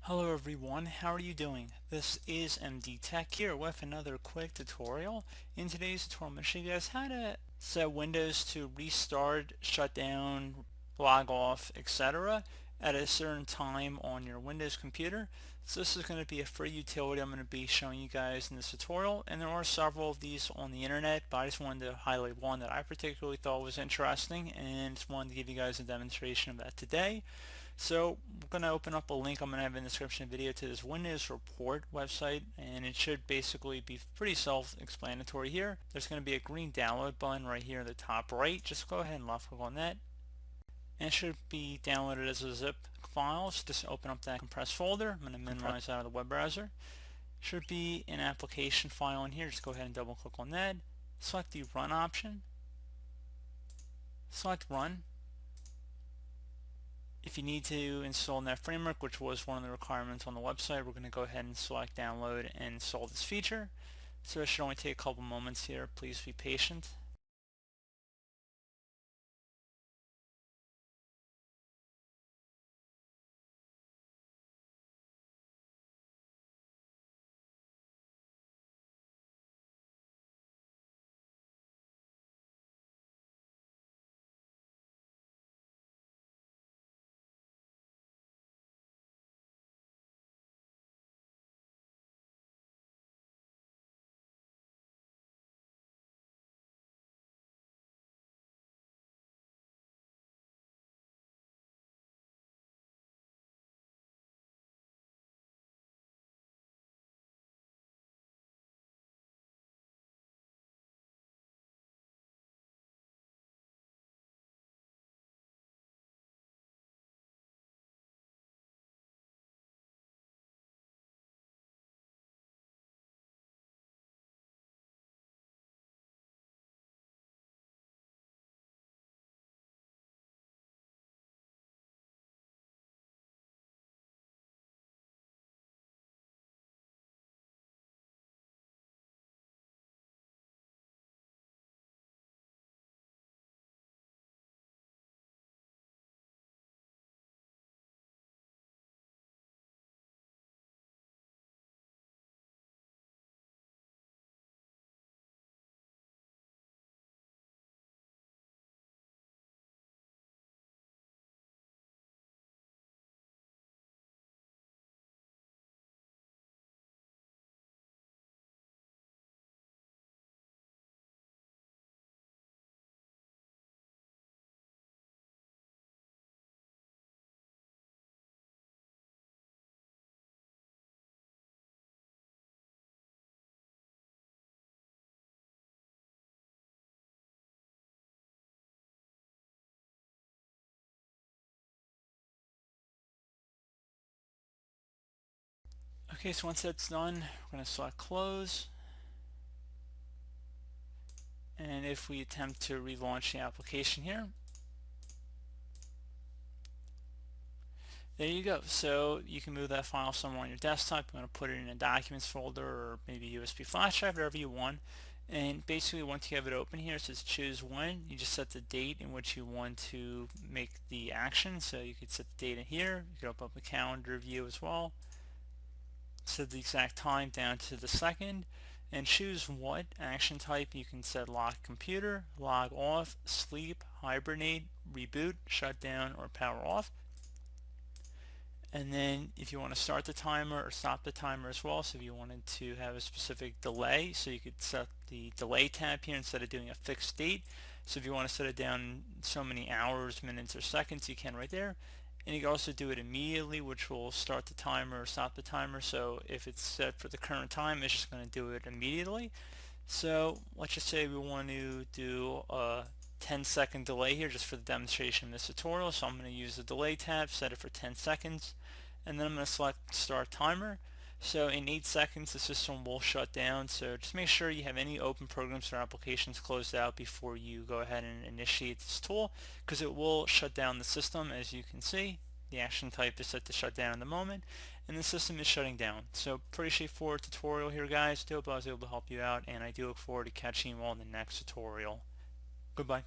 Hello everyone, how are you doing? This is MD Tech here with another quick tutorial. In today's tutorial, I'm going to show you guys how to set Windows to restart, shut down, log off, etc. at a certain time on your Windows computer. So this is going to be a free utility I'm going to be showing you guys in this tutorial, and there are several of these on the internet, but I just wanted to highlight one that I particularly thought was interesting and just wanted to give you guys a demonstration of that today. So we're going to open up a link I'm going to have in the description of the video to this Windows report website, and it should basically be pretty self-explanatory here. There's going to be a green download button right here in the top right. Just go ahead and left click on that, and it should be downloaded as a zip file. So just open up that compressed folder. I'm going to minimize out of the web browser. Should be an application file in here. Just go ahead and double click on that. Select the run option. Select run. If you need to install Net Framework, which was one of the requirements on the website, we're going to go ahead and select download and install this feature. So it should only take a couple moments here. Please be patient. Okay, so once that's done, we're going to select close. And if we attempt to relaunch the application here, there you go. So you can move that file somewhere on your desktop. You want to put it in a documents folder or maybe USB flash drive, whatever you want. And basically once you have it open here, it says choose when. You just set the date in which you want to make the action. So you could set the date in here. You can open up a calendar view as well. Set the exact time down to the second. And choose what action type. You can set lock computer, log off, sleep, hibernate, reboot, shut down, or power off. And then if you want to start the timer or stop the timer as well, so if you wanted to have a specific delay, so you could set the delay tab here instead of doing a fixed date. So if you want to set it down so many hours, minutes, or seconds, you can right there. And you can also do it immediately, which will start the timer or stop the timer. So if it's set for the current time, it's just going to do it immediately. So let's just say we want to do a 10-second delay here just for the demonstration of this tutorial. So I'm going to use the delay tab, set it for 10 seconds, and then I'm going to select start timer. So in 8 seconds the system will shut down, so just make sure you have any open programs or applications closed out before you go ahead and initiate this tool, because it will shut down the system. As you can see, the action type is set to shut down in the moment, and the system is shutting down. So pretty straightforward tutorial here, guys. I hope I was able to help you out, and I do look forward to catching you all in the next tutorial. Goodbye.